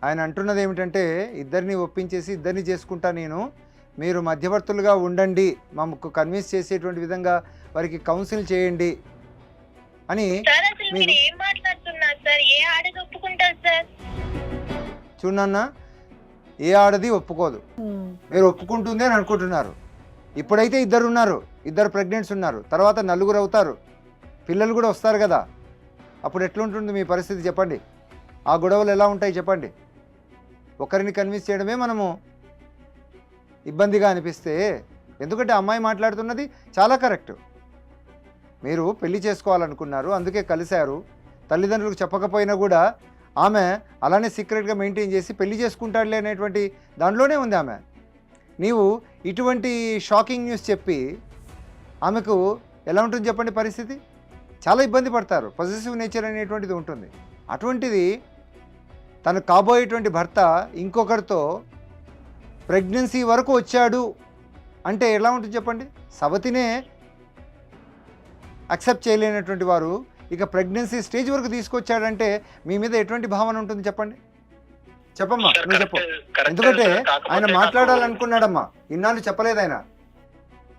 ఆయన అంటున్నది ఏమిటంటే ఇద్దరిని ఒప్పించేసి ఇద్దరిని చేసుకుంటా నేను, మీరు మధ్యవర్తులుగా ఉండండి, మాకు కన్విన్స్ చేసేటువంటి విధంగా వారికి కౌన్సిల్ చేయండి అని. సార్ అసలు మీరు ఏం మాట్లాడుతున్నారు సార్? ఏ ఆడది ఒప్పుకుంటారు సార్? చూడన్నా, ఏ ఆడది ఒప్పుకోదు. మీరు ఒప్పుకుంటుంది అని అనుకుంటున్నారు. ఇప్పుడైతే ఇద్దరు ఉన్నారు, ఇద్దరు ప్రెగ్నెంట్స్ ఉన్నారు, తర్వాత నలుగురు అవుతారు, పిల్లలు కూడా వస్తారు కదా. అప్పుడు ఎట్లుంటుంది మీ పరిస్థితి చెప్పండి? ఆ గొడవలు ఎలా ఉంటాయి చెప్పండి? ఒకరిని కన్విన్స్ చేయడమే మనము ఇబ్బందిగా అనిపిస్తే, ఎందుకంటే అమ్మాయి మాట్లాడుతున్నది చాలా కరెక్ట్. మీరు పెళ్లి చేసుకోవాలనుకున్నారు, అందుకే కలిశారు. తల్లిదండ్రులకు చెప్పకపోయినా కూడా ఆమె అలానే సీక్రెట్గా మెయింటైన్ చేసి పెళ్లి చేసుకుంటాడులే అనేటువంటి దాంట్లోనే ఉంది ఆమె. నీవు ఇటువంటి షాకింగ్ న్యూస్ చెప్పి ఆమెకు ఎలా ఉంటుంది చెప్పండి పరిస్థితి? చాలా ఇబ్బంది పడతారు. పొజెసివ్ నేచర్ అనేటువంటిది ఉంటుంది. అటువంటిది తను కాబోయేటువంటి భర్త ఇంకొకరితో ప్రెగ్నెన్సీ వరకు వచ్చాడు అంటే ఎలా ఉంటుంది చెప్పండి? సవతినే యాక్సెప్ట్ చేయలేనటువంటి వారు ఇక ప్రెగ్నెన్సీ స్టేజ్ వరకు తీసుకొచ్చాడంటే మీ మీద ఎటువంటి భావన ఉంటుంది చెప్పండి? చెప్పమ్మా, నువ్వు చెప్పు. ఎందుకంటే ఆయన మాట్లాడాలనుకున్నాడమ్మా, ఇన్నాళ్ళు చెప్పలేదు. ఆయన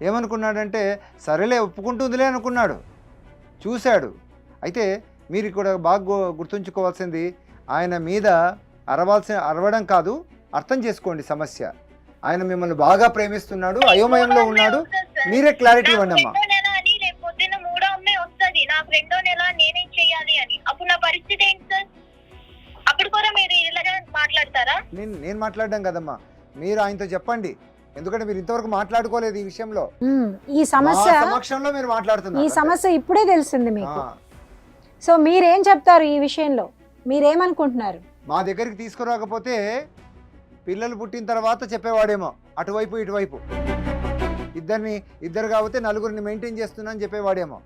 ఏమనుకున్నాడంటే సరేలే ఒప్పుకుంటుందిలే అనుకున్నాడు, చూశాడు. అయితే మీరు ఇక్కడ బాగా గుర్తుంచుకోవాల్సింది, ఆయన మీద అరవడం కాదు, అర్థం చేసుకోండి సమస్య. ఆయన మిమ్మల్ని బాగా ప్రేమిస్తున్నాడు, అయోమయంలో ఉన్నాడు. మీరే క్లారిటీ ఇవ్వండి అమ్మా. నాకు రెండో నెల నేనేం చెయ్యాలి అని, అప్పుడు నా పరిస్థితి ఏంటి సార్? అప్పుడు కూడా మీరు ఇలాగా మాట్లాడతారా? నేను మాట్లాడడం కదమ్మా, మీరు ఆయనతో చెప్పండి. ఎందుకంటే మీరు ఇంతవరకు మాట్లాడుకోలేదు ఈ విషయంలో. ఈ సమస్య సమక్షంలో మీరు మాట్లాడుతున్నారు. ఈ సమస్య ఇప్పుడే తెలిసింది మీకు. సో మీరేం చెప్తారు ఈ విషయంలో? మీరేమనుకుంటున్నారు? మా దగ్గరికి తీసుకురాకపోతే పిల్లలు పుట్టిన తర్వాత చెప్పేవాడేమో, అటువైపు ఇటువైపు ఇద్దరు కాబట్టి నలుగురిని మెయింటైన్ చేస్తున్నా అని చెప్పేవాడేమో.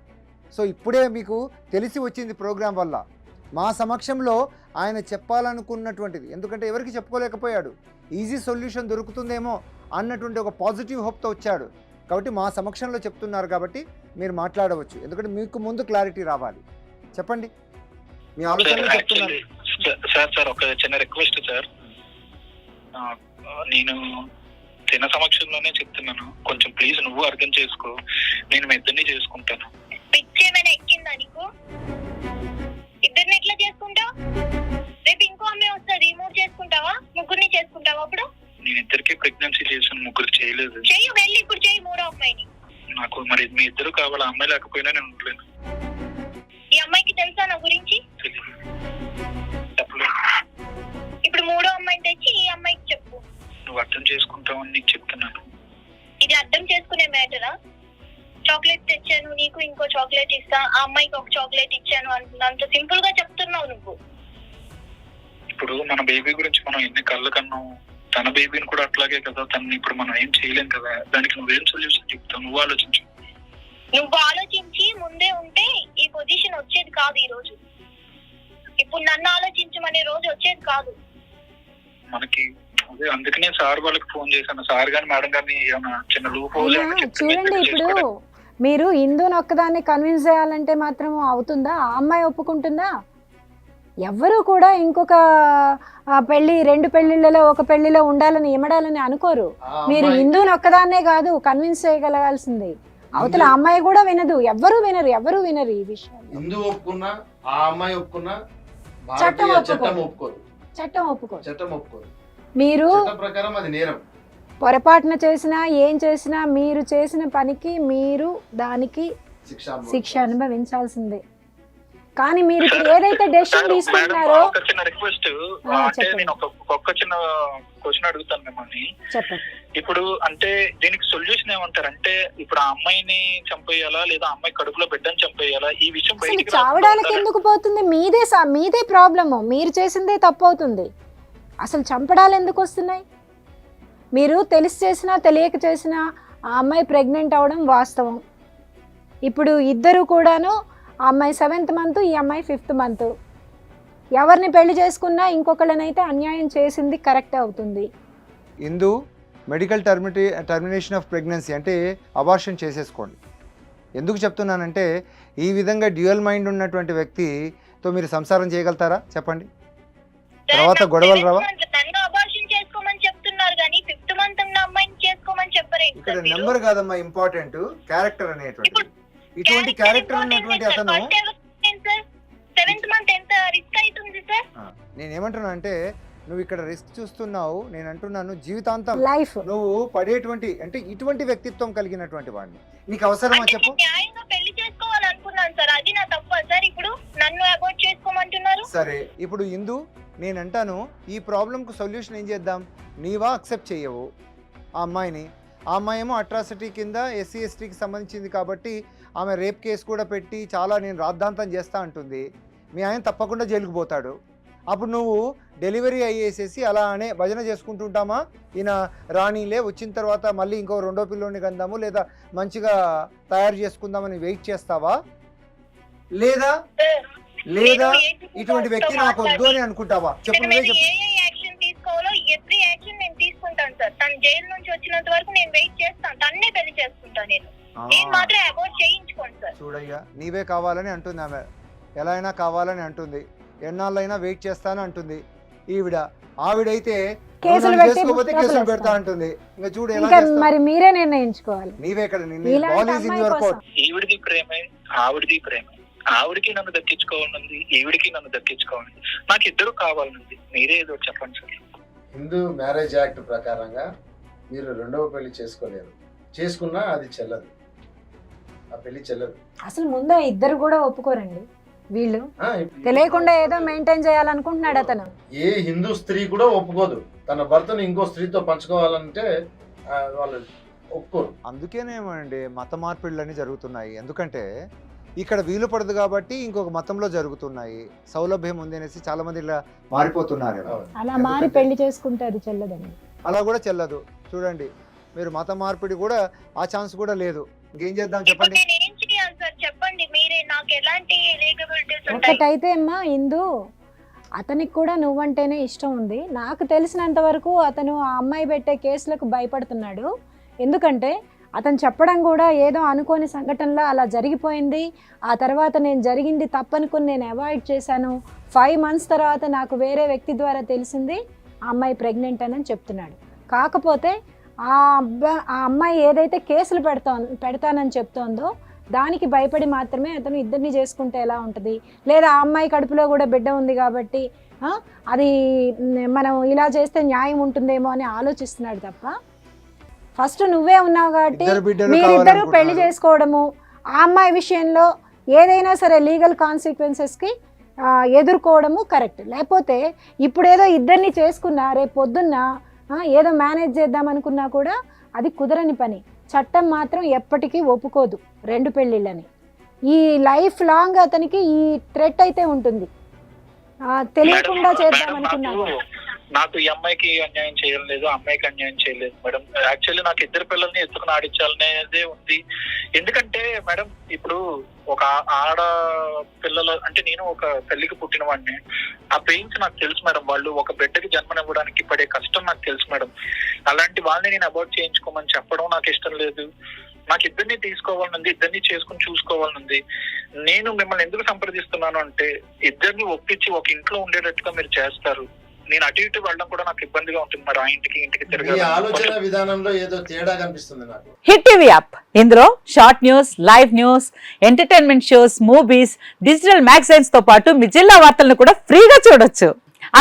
సో ఇప్పుడే మీకు తెలిసి వచ్చింది ప్రోగ్రాం వల్ల. మా సమక్షంలో ఆయన చెప్పాలనుకున్నటువంటిది, ఎందుకంటే ఎవరికి చెప్పుకోలేకపోయాడు, ఈజీ సొల్యూషన్ దొరుకుతుందేమో అన్నటువంటి ఒక పాజిటివ్ హోప్తో వచ్చాడు. కాబట్టి మా సమక్షంలో చెప్తున్నారు కాబట్టి మీరు మాట్లాడవచ్చు. ఎందుకంటే మీకు ముందు క్లారిటీ రావాలి. చెప్పండి మీ ఆలోచనలు చెప్తున్నారు. సార్ ఒక చిన్న రిక్వెస్ట్ సార్, నేను తిన సమక్షంలోనే చెప్తున్నాను, కొంచెం ప్లీజ్ నువ్వు అర్థం చేసుకో. నేను మీ ఇద్దరిని చేసుకుంటాను. పిచ్చేమైనా ఎక్కిందా నీకు? ఇద్దరిని ఎట్లా చేసుకుంటావు? రేపు ఇంకో అమ్మాయి వస్తుంది, మూడు చేసుకుంటావా? ముగ్గురిని చేసుకుంటావా? అప్పుడు నేను ఇద్దరికి ప్రెగ్నెన్సీ చేశాను, ముగ్గురు చేయలేదు. చెయ్యి, వెళ్ళి ఇప్పుడు చెయ్యి మూడో అమ్మాయిని. నాకు మరి మీ ఇద్దరు కావాలి, అమ్మాయి లేకపోయినా నేను ఉండలేను. ఈ అమ్మాయికి తెలుసా నా గురించి? చెప్పలేదు. ఇప్పుడు మూడో అమ్మాయిని తెచ్చి ఈ అమ్మాయికి చెప్పు. నువ్వు అర్థం చేసుకుంటావని నీకు చెప్తున్నాను. ఇది అర్థం చేసుకునే మ్యాటరా? చాక్లెట్ తెచ్చాను, నీకు ఇంకో చాక్లెట్ ఇస్తా, ఆ అమ్మాయికి ఒక చాక్లెట్ ఇచ్చాను అంత సింపుల్ గా చెప్తున్నావు నువ్వు. ఇప్పుడు మన బేబీ గురించి మనం ఎన్ని కళ్ళు కన్నాం, తన బేబీని కూడా అట్లాగే కదా. తనని ఇప్పుడు మనం ఏం చేయలేం కదా. దానికి నువ్వేం సొల్యూషన్ చెప్తావు? నువ్వు ఆలోచించు. నువ్వు ఆలోచించి ముందే ఉంటే ఈ పొజిషన్ వచ్చేది కాదు ఈ రోజు. ఇప్పుడు నన్ను ఆలోచించమనే రోజు వచ్చేది కాదు మనకి. అదే అందుకనే సార్ వాళ్ళకి ఫోన్ చేశాను. సార్ గాని మేడం గారిని ఏమైనా చిన్న లూప్ హోల్ చూడండి, ఇప్పుడు మీరు హిందూని ఒక్కదాన్ని కన్విన్స్ చేయాలంటే మాత్రం అవుతుందా? ఆ అమ్మాయి ఒప్పుకుంటుందా? ఎవ్వరూ కూడా ఇంకొక పెళ్లి, రెండు పెళ్లిళ్ళలో ఒక పెళ్లిలో ఉండాలని ఇమడాలని అనుకోరు. మీరు హిందూని ఒక్కదాన్నే కాదు కన్విన్స్ చేయగలగాల్సింది. అవతల అమ్మాయి కూడా వినదు, ఎవరు వినరు ఈ విషయం. హిందూ ఒప్పుకున్నా, ఆ అమ్మాయి ఒప్పుకున్నా చట్టం ఒప్పుకోదు. మీరు ప్రకారం అది నేరం. పొరపాటున చేసినా ఏం చేసినా మీరు చేసిన పనికి మీరు దానికి శిక్ష అనుభవించాల్సిందే. కానీ మీరు ఇప్పుడు ఏదైతే డెసిషన్ తీసుకుంటున్నారో, ఒక చిన్న రిక్వెస్ట్, అంటే నేను ఒక చిన్న క్వశ్చన్ అడుగుతాను మిమ్మల్ని. చెప్పండి. ఇప్పుడు అంటే దీనికి సొల్యూషన్ ఏమంటారంటే, ఇప్పుడు ఆ అమ్మాయిని చంపేయాలా లేదా అమ్మాయి కడుపులో బిడ్డని చంపేయాలా? ఈ విషయం బయటికి చావడానికి ఎందుకు పోతుంది? మీదే ప్రాబ్లము, మీరు చేసిందే తప్పు అవుతుంది. అసలు చంపడాలు ఎందుకు వస్తున్నాయి? మీరు తెలిసి చేసినా తెలియక చేసినా ఆ అమ్మాయి ప్రెగ్నెంట్ అవడం వాస్తవం. ఇప్పుడు ఇద్దరు కూడాను, ఆ అమ్మాయి 7th మంత్, ఈ అమ్మాయి 5th మంత్. ఎవరిని పెళ్లి చేసుకున్నా ఇంకొకళ్ళనైతే అన్యాయం చేసింది కరెక్ట్ అవుతుంది. ఇందు మెడికల్ టర్మినేషన్ ఆఫ్ ప్రెగ్నెన్సీ అంటే అబార్షన్ చేసేసుకోండి. ఎందుకు చెప్తున్నానంటే, ఈ విధంగా డ్యూయల్ మైండ్ ఉన్నటువంటి వ్యక్తితో మీరు సంసారం చేయగలుగుతారా చెప్పండి? తర్వాత గొడవలు రావా? నన్ను అబార్షన్ చేసుకోమని చెప్తున్నారు కానీ 5th మంత్ ఉన్న అమ్మాయిని చేసుకోమని చెప్పరేంటి ఇక్కడ సార్ మీరు? నెంబర్ కాదమ్మా ఇంపార్టెంట్, క్యారెక్టర్ అనేటువంటి. ఇటువంటి క్యారెక్టర్ ఉన్నటువంటి అతను 7th మంత్ ఎంత రిస్క్ అవుతుంది సార్? నేనేమంటున్నా అంటే నువ్వు ఇక్కడ రిస్క్ చూస్తున్నావు, నేను అంటున్నాను జీవితాంతం లైఫ్ నువ్వు పడేటువంటి అంటే ఇటువంటి వ్యక్తిత్వం కలిగినటువంటి వాడిని నీకు అవసరమా అంటే చెప్పు? నేను న్యాయంగా పెళ్లి చేసుకోవాలనుకున్నాను సార్, అది నా తప్ప సార్? ఇప్పుడు నన్ను అబార్ట్ చేసుకోమంటున్నారు. సరే ఇప్పుడు ఇందు నేను అంటాను ఈ ప్రాబ్లంకు సొల్యూషన్ ఏం చేద్దాం? నీవా అక్సెప్ట్ చేయవు ఆ అమ్మాయిని, ఆ అమ్మాయి ఏమో అట్రాసిటీ కింద SC STకి సంబంధించింది కాబట్టి ఆమె రేప్ కేసు కూడా పెట్టి చాలా నేను రాద్ధాంతం చేస్తా అంటుంది. మీ ఆయన తప్పకుండా జైలుకు పోతాడు. అప్పుడు నువ్వు డెలివరీ అయ్యేసేసి అలానే భజన చేసుకుంటుంటామా? ఈయన రాణిలే వచ్చిన తర్వాత మళ్ళీ ఇంకో రెండో పిల్లోని కందాము లేదా మంచిగా తయారు చేసుకుందామని వెయిట్ చేస్తావా? లేదా లేదా ఇటువంటి వ్యక్తి నాకు వద్దు అని అనుకుంటావా? చెప్పు, నువ్వే చెప్పు. ఏ యాక్షన్ తీసుకోవాలో ఎవ్రీ యాక్షన్ నేను తీసుకుంటాను సార్. తను జైలు నుంచి వచ్చినంత వరకు నేను వెయిట్ చేస్తాను, తన్నే పెళ్లి చేసుకుంటాను నేను. నేను మాత్రం అబార్ట్ చేయించుకోండి సార్. చూడయ్యా, నీవే కావాలని అంటుంది ఆమె, ఎలా అయినా కావాలని అంటుంది, ఎన్నాళ్ళైనా వెయిట్ చేస్తాను అంటుంది. ఆవిడైతే కేసులు చేసుకోకపోతే కేసులు పెడతా అంటుంది. ఇంకా చూడు ఎలా ఇంకా చేస్తావు? మరి మీరే నిర్ణయించుకోవాలి. నీవే ఇక్కడ ఇలాంటి బాల్ ఈజ్ ఇన్ అమ్మాయి యువర్ కోసం. కోర్ట్. ఈవిడిది ప్రేమే, ఆవిడిది ప్రేమే. ఆవిడికి నన్ను దక్కించుకోవాలనుంది, ఈవిడికి నన్ను దక్కించుకోవాలండి. నాకు ఇద్దరు కావాలనుంది. మీరే ఏదో చెప్పండి సార్. హిందూ మ్యారేజ్ యాక్ట్ ప్రకారంగా మీరు రెండవ పెళ్లి చేసుకోలేరు. చేసుకున్నా అది చెల్లదు, ఆ పెళ్లి చెల్లదు. అసలు ముందు ఇద్దరు కూడా ఒప్పుకోరండి. వీళ్ళు ఇప్పుడు తెలియకుండా ఏదో మెయింటైన్ చేయాలనుకుంటున్నాడు అతను. ఏ హిందూ స్త్రీ కూడా ఒప్పుకోదు తన భర్తను ఇంకో స్త్రీతో పంచుకోవాలంటే వాళ్ళు ఒప్పుకోరు. అందుకేనేమండి మత మార్పిళ్ళని జరుగుతున్నాయి. ఎందుకంటే ఇక్కడ వీలు పడదు కాబట్టి ఇంకొక మతంలో జరుగుతున్నాయి. సౌలభ్యం ఉంది అనేసి చాలా మంది ఇలా మారిపోతున్నారు. అలా మారి పెళ్లి చేసుకుంటే అది చెల్లదండి. అలా కూడా చెల్లదు. చూడండి, మీరు మత మార్పిడి కూడా ఆ ఛాన్స్ కూడా లేదు. ఇంకేం చేద్దాం ఇప్పుడు చెప్పండి? నేను ఏం చేయాలి సార్ చెప్పండి మీరే. నాకు ఎలాంటి లీగబిలిటీస్ ఉంటాయి? ఒకటైతే అమ్మా ఇందు, అతనికి కూడా నువ్వంటేనే ఇష్టం ఉంది. నాకు తెలిసినంత వరకు అతను ఆ అమ్మాయి పెట్టే కేసులకు భయపడుతున్నాడు. ఎందుకంటే అతను చెప్పడం కూడా ఏదో అనుకోని సంఘటనలో అలా జరిగిపోయింది, ఆ తర్వాత నేను జరిగింది తప్పనుకుని నేను అవాయిడ్ చేశాను, 5 months తర్వాత నాకు వేరే వ్యక్తి ద్వారా తెలిసింది ఆ అమ్మాయి ప్రెగ్నెంట్ అని చెప్తున్నాడు. కాకపోతే ఆ అమ్మాయి ఏదైతే కేసులు పెడతానని చెప్తోందో దానికి భయపడి మాత్రమే అతను ఇద్దరిని చేసుకుంటే ఎలా ఉంటుంది, లేదా ఆ అమ్మాయి కడుపులో కూడా బిడ్డ ఉంది కాబట్టి అది మనం ఇలా చేస్తే న్యాయం ఉంటుందేమో అని ఆలోచిస్తున్నాడు తప్ప, ఫస్ట్ నువ్వే ఉన్నావు కాబట్టి మీరిద్దరూ పెళ్లి చేసుకోవడము, ఆ అమ్మాయి విషయంలో ఏదైనా సరే లీగల్ కాన్సిక్వెన్సెస్కి ఎదుర్కోవడము కరెక్ట్. లేకపోతే ఇప్పుడేదో ఇద్దరిని చేసుకున్నా రేపు పొద్దున్న ఏదో మేనేజ్ చేద్దాం అనుకున్నా కూడా అది కుదరని పని. చట్టం మాత్రం ఎప్పటికీ ఒప్పుకోదు 2 పెళ్ళిళ్ళని. ఈ లైఫ్ లాంగ్ అతనికి ఈ థ్రెట్ అయితే ఉంటుంది. తెలియకుండా చేద్దాం అనుకున్నా నాకు ఈ అమ్మాయికి అన్యాయం చేయడం లేదు, ఆ అమ్మాయికి అన్యాయం చేయలేదు మేడం. యాక్చువల్లీ నాకు ఇద్దరు పిల్లల్ని ఎత్తుకుని ఆడించాలనేదే ఉంది. ఎందుకంటే మేడం ఇప్పుడు ఒక ఆడ పిల్లలు అంటే నేను ఒక తల్లికి పుట్టిన వాడిని, ఆ పెయిన్స్ నాకు తెలుసు మేడం. వాళ్ళు ఒక బిడ్డకి జన్మనివ్వడానికి పడే కష్టం నాకు తెలుసు మేడం. అలాంటి వాళ్ళని నేను అబార్ట్ చేయించుకోమని చెప్పడం నాకు ఇష్టం లేదు. నాకు ఇద్దరిని తీసుకోవాలనుంది, ఇద్దరిని చేసుకుని చూసుకోవాలనుంది. నేను మిమ్మల్ని ఎందుకు సంప్రదిస్తున్నాను అంటే ఇద్దరిని ఒప్పించి ఒక ఇంట్లో ఉండేటట్టుగా మీరు చేస్తారు. నేను అటు ఇటు వెళ్ళడం కూడా నాకు ఇబ్బందిగా ఉంటుంది మరి. ఆ ఇంటికి తిరగాలి. ఆలోచన విధానంలో ఏదో తేడా కనిపిస్తుంది నాకు. హిట్ టీవీ యాప్, ఇందులో short news, live news, entertainment shows, movies, digital magazines తో పాటు మీ జిల్లా వార్తలను కూడా ఫ్రీగా చూడొచ్చు.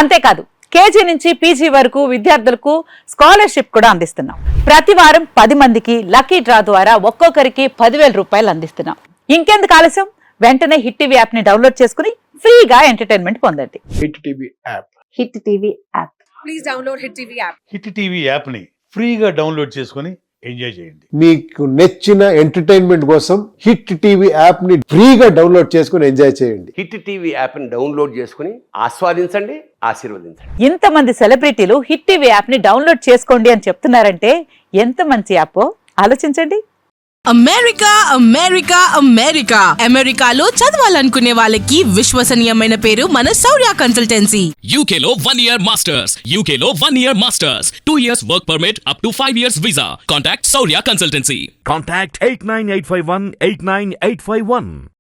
అంతేకాదు కేజీ నుంచి పీజీ వరకు విద్యార్థులకు స్కాలర్షిప్ కూడా అందిస్తున్నాం. ప్రతి వారం 10 మందికి లక్కీ డ్రా ద్వారా ఒక్కొక్కరికి 10,000 రూపాయలు అందిస్తున్నాం. ఇంకెందుకు ఆలస్యం, వెంటనే హిట్ టీవీ యాప్ ని డౌన్లోడ్ చేసుకుని ఫ్రీగా ఎంటర్టైన్మెంట్ పొందండి. Hit TV app. Hit TV app. Please download hit TV app. Hit TV యాప్ని ఫ్రీగా డౌన్లోడ్ చేసుకొని ఎంజాయ్ చేయండి. మీకు నచ్చిన ఎంటర్టైన్మెంట్ కోసం హిట్ టీవీ యాప్ ని ఫ్రీగా డౌన్లోడ్ చేసుకొని ఎంజాయ్ చేయండి. హిట్ టీవీ యాప్ ని డౌన్లోడ్ చేసుకుని ఆస్వాదించండి, ఆశీర్వదించండి. ఇంతమంది సెలబ్రిటీలు హిట్ టీవీ యాప్ ని డౌన్లోడ్ చేసుకోండి అని చెప్తున్నారంటే ఎంత మంచి యాప్ ఆలోచించండి. అమెరికా అమెరికా అమెరికా అమెరికాలో చదవాలనుకునే వాళ్ళకి విశ్వసనీయమైన పేరు మన శౌర్య కన్సల్టెన్సీ. UK లో 1 year masters. UK లో 1 year masters. 2 years work permit up to 5 years visa. Contact Saurya Consultancy. Contact 89851 89851.